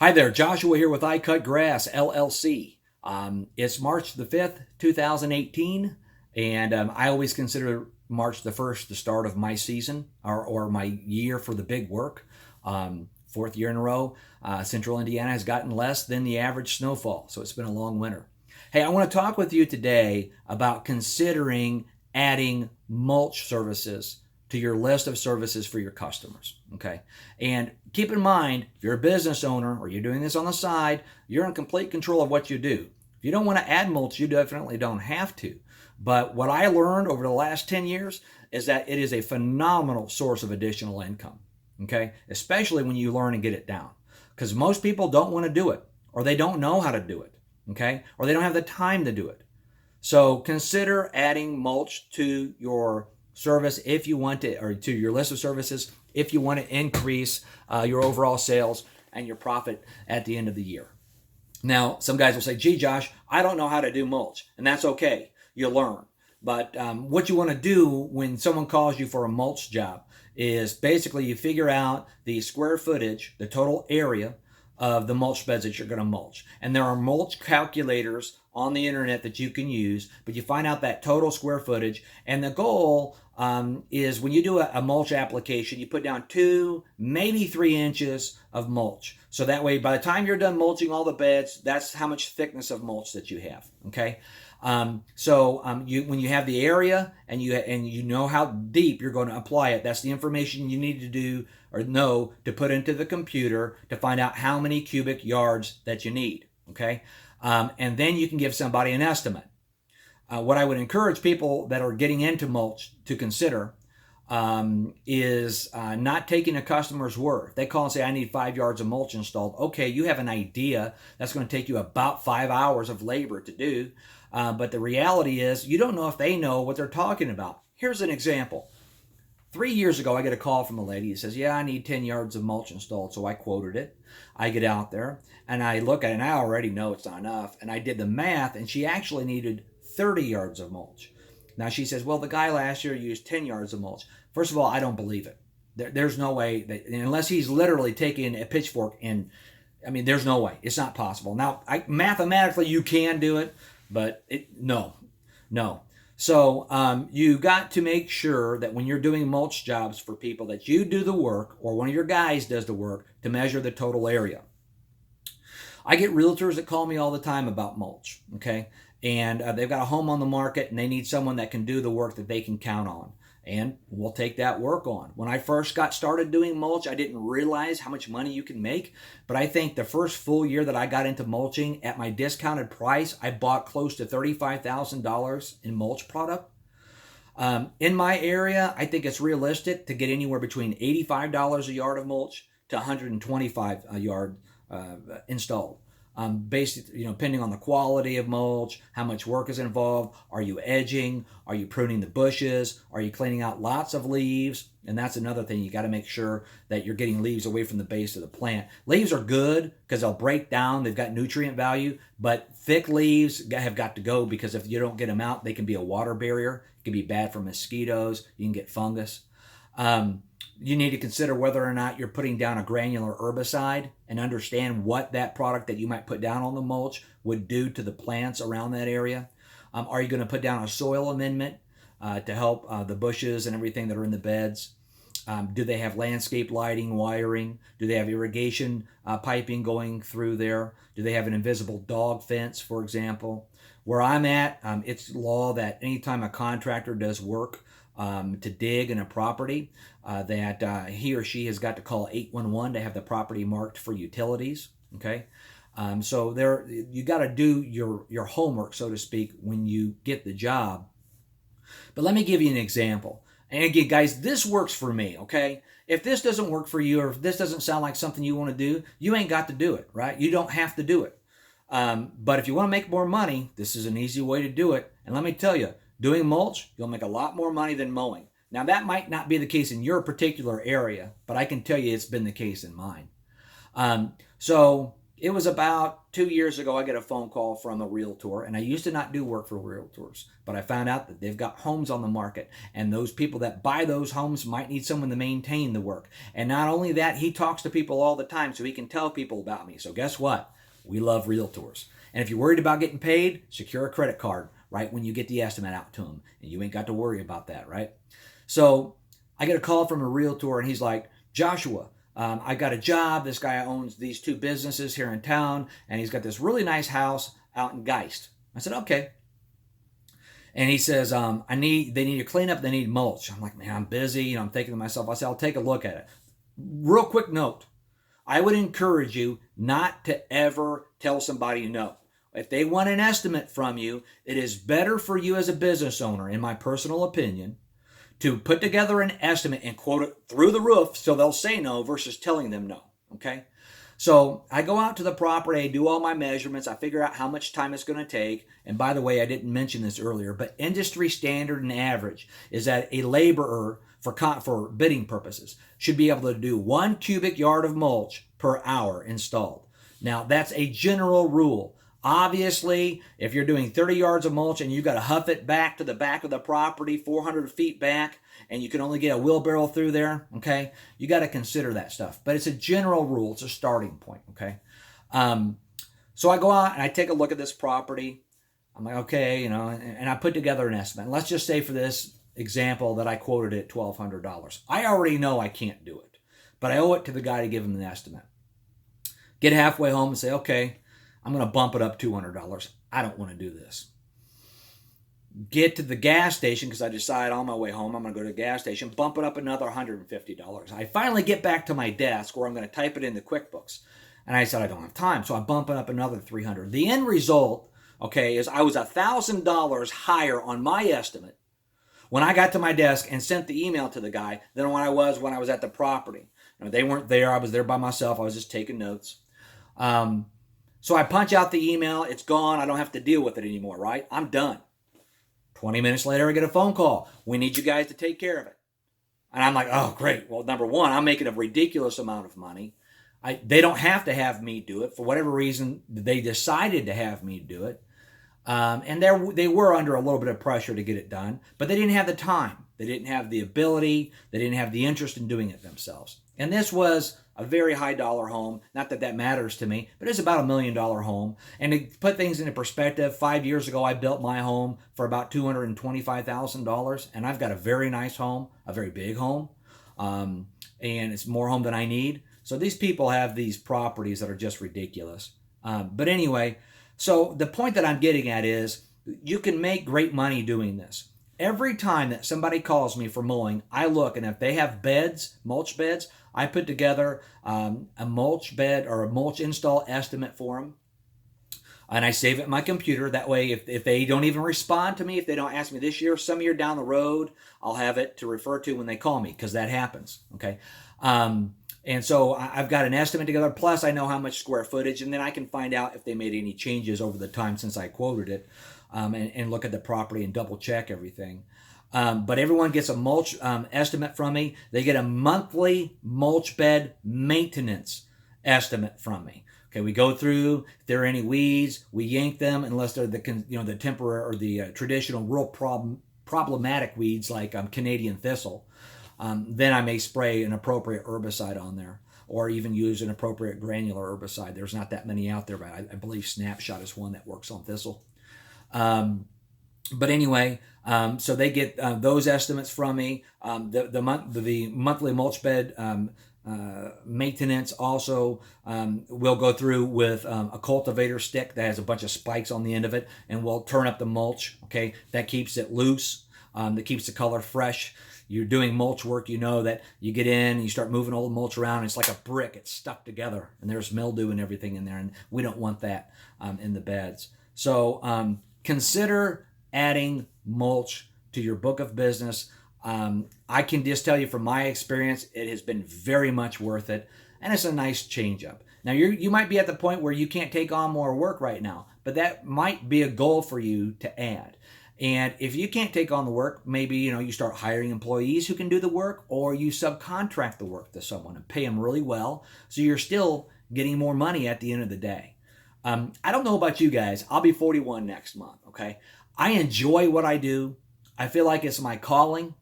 Hi there, Joshua here with I Cut Grass LLC. It's March the 5th, 2018, and I always consider March the 1st the start of my season or my year for the big work. Fourth year in a row, Central Indiana has gotten less than the average snowfall, so it's been a long winter. Hey, I want to talk with you today about considering adding mulch services to your list of services for your customers. Okay. And keep in mind, if you're a business owner or you're doing this on the side, you're in complete control of what you do. If you don't want to add mulch, you definitely don't have to. But what I learned over the last 10 years is that it is a phenomenal source of additional income. Okay. Especially when you learn and get it down. Because most people don't want to do it, or they don't know how to do it. Okay. Or they don't have the time to do it. So consider adding mulch to your service if you want to, or to your list of services if you want to increase your overall sales and your profit at the end of the year. Now, some guys will say, gee, Josh, I don't know how to do mulch. And that's okay. You'll learn. But what you want to do when someone calls you for a mulch job is basically you figure out the square footage, the total area of the mulch beds that you're going to mulch. And there are mulch calculators on the internet that you can use, but you find out that total square footage. And the goal is when you do a mulch application, you put down 2, maybe 3 inches of mulch. So that way, by the time you're done mulching all the beds, that's how much thickness of mulch that you have. Okay. When you have the area and you know how deep you're going to apply it, that's the information you need to do or know to put into the computer to find out how many cubic yards that you need. Okay. And then you can give somebody an estimate. What I would encourage people that are getting into mulch to consider is not taking a customer's word. If they call and say, I need 5 yards of mulch installed. Okay, you have an idea. That's going to take you about 5 hours of labor to do. But the reality is you don't know if they know what they're talking about. Here's an example. 3 years ago, I get a call from a lady who says, yeah, I need 10 yards of mulch installed. So I quoted it. I get out there and I look at it and I already know it's not enough. And I did the math and she actually needed 30 yards of mulch. Now she says, well, the guy last year used 10 yards of mulch. First of all, I don't believe it. There's no way that, unless he's literally taking a pitchfork and, there's no way. It's not possible. Now, mathematically you can do it, but no. So you got to make sure that when you're doing mulch jobs for people that you do the work or one of your guys does the work to measure the total area. I get realtors that call me all the time about mulch, okay? And they've got a home on the market and they need someone that can do the work that they can count on. And we'll take that work on. When I first got started doing mulch, I didn't realize how much money you can make. But I think the first full year that I got into mulching at my discounted price, I bought close to $35,000 in mulch product. In my area, I think it's realistic to get anywhere between $85 a yard of mulch to $125 a yard installed. Based, depending on the quality of mulch, how much work is involved. Are you edging? Are you pruning the bushes? Are you cleaning out lots of leaves? And that's another thing. You got to make sure that you're getting leaves away from the base of the plant. Leaves are good because they'll break down. They've got nutrient value, but thick leaves have got to go because if you don't get them out, they can be a water barrier. It can be bad for mosquitoes. You can get fungus. You need to consider whether or not you're putting down a granular herbicide and understand what that product that you might put down on the mulch would do to the plants around that area. Are you going to put down a soil amendment to help the bushes and everything that are in the beds? Do they have landscape lighting, wiring? Do they have irrigation piping going through there? Do they have an invisible dog fence, for example? Where I'm at, it's law that anytime a contractor does work to dig in a property, that he or she has got to call 811 to have the property marked for utilities. Okay, so there you got to do your homework, so to speak, when you get the job. But let me give you an example. And again, guys, this works for me. Okay, if this doesn't work for you, or if this doesn't sound like something you want to do, you ain't got to do it, right? You don't have to do it. But if you want to make more money, this is an easy way to do it. And let me tell you, doing mulch, you'll make a lot more money than mowing. Now, that might not be the case in your particular area, but I can tell you it's been the case in mine. So It was about 2 years ago, I get a phone call from a realtor, and I used to not do work for realtors, but I found out that they've got homes on the market, and those people that buy those homes might need someone to maintain the work. And not only that, he talks to people all the time, so he can tell people about me. So guess what? We love realtors. And if you're worried about getting paid, secure a credit card right when you get the estimate out to them, and you ain't got to worry about that, right? So I get a call from a realtor, and he's like, Joshua, I got a job. This guy owns these two businesses here in town, and he's got this really nice house out in Geist. I said, okay. And he says, they need to clean up, they need mulch. I'm like, man, I'm busy. I'm thinking to myself, I said, I'll take a look at it. Real quick note, I would encourage you not to ever tell somebody no. If they want an estimate from you, it is better for you as a business owner, in my personal opinion, to put together an estimate and quote it through the roof so they'll say no versus telling them no, okay? So I go out to the property, I do all my measurements, I figure out how much time it's going to take. And by the way, I didn't mention this earlier, but industry standard and average is that a laborer, for bidding purposes, should be able to do 1 cubic yard of mulch per hour installed. Now, that's a general rule. Obviously, if you're doing 30 yards of mulch and you've got to huff it back to the back of the property, 400 feet back, and you can only get a wheelbarrow through there, okay, you got to consider that stuff. But it's a general rule. It's a starting point, okay? So I go out and I take a look at this property. I'm like, okay, and I put together an estimate. And let's just say for this example that I quoted at $1,200. I already know I can't do it, but I owe it to the guy to give him an estimate. Get halfway home and say, okay, I'm going to bump it up $200. I don't want to do this. Get to the gas station because I decide on my way home I'm going to go to the gas station, bump it up another $150. I finally get back to my desk where I'm going to type it into QuickBooks. And I said, I don't have time, so I bump it up another $300. The end result, okay, is I was $1,000 higher on my estimate when I got to my desk and sent the email to the guy than when I was at the property. They weren't there. I was there by myself. I was just taking notes. So I punch out the email. It's gone. I don't have to deal with it anymore, right? I'm done. 20 minutes later, I get a phone call. We need you guys to take care of it. And I'm like, oh, great. Well, number one, I'm making a ridiculous amount of money. They don't have to have me do it. For whatever reason, they decided to have me do it. And they were under a little bit of pressure to get it done, but they didn't have the time. They didn't have the ability. They didn't have the interest in doing it themselves. And this was a very high dollar home. Not that that matters to me, but it's about $1 million home. And to put things into perspective, 5 years ago, I built my home for about $225,000. And I've got a very nice home, a very big home. And it's more home than I need. So these people have these properties that are just ridiculous. But anyway, so the point that I'm getting at is you can make great money doing this. Every time that somebody calls me for mowing, I look, and if they have beds, mulch beds, I put together a mulch bed or a mulch install estimate for them. And I save it in my computer. That way, if they don't even respond to me, if they don't ask me this year, some year down the road, I'll have it to refer to when they call me, because that happens, okay? And so I've got an estimate together, plus I know how much square footage, and then I can find out if they made any changes over the time since I quoted it, and look at the property and double check everything. But everyone gets a mulch estimate from me. They get a monthly mulch bed maintenance estimate from me. Okay, we go through, if there are any weeds, we yank them unless they're the temporary or the traditional real problematic weeds like Canadian thistle. Then I may spray an appropriate herbicide on there, or even use an appropriate granular herbicide. There's not that many out there, but I believe Snapshot is one that works on thistle. But anyway, so they get those estimates from me. The monthly mulch bed maintenance also will go through with a cultivator stick that has a bunch of spikes on the end of it, and we'll turn up the mulch. Okay, that keeps it loose. That keeps the color fresh. You're doing mulch work, you know that you get in and you start moving all the mulch around, and it's like a brick. It's stuck together, and there's mildew and everything in there, and we don't want that in the beds. So consider adding mulch to your book of business. I can just tell you from my experience, it has been very much worth it, and it's a nice change up. Now, you might be at the point where you can't take on more work right now, but that might be a goal for you to add. And if you can't take on the work, maybe you start hiring employees who can do the work, or you subcontract the work to someone and pay them really well, so you're still getting more money at the end of the day. I don't know about you guys. I'll be 41 next month, okay? I enjoy what I do. I feel like it's my calling,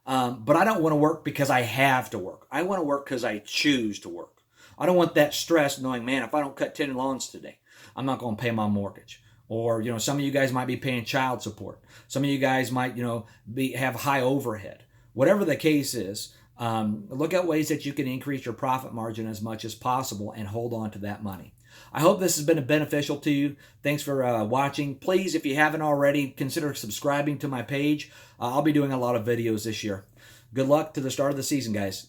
but I don't want to work because I have to work. I want to work because I choose to work. I don't want that stress knowing, man, if I don't cut 10 lawns today, I'm not going to pay my mortgage. Or, some of you guys might be paying child support. Some of you guys might, have high overhead. Whatever the case is, look at ways that you can increase your profit margin as much as possible and hold on to that money. I hope this has been beneficial to you. Thanks for watching. Please, if you haven't already, consider subscribing to my page. I'll be doing a lot of videos this year. Good luck to the start of the season, guys.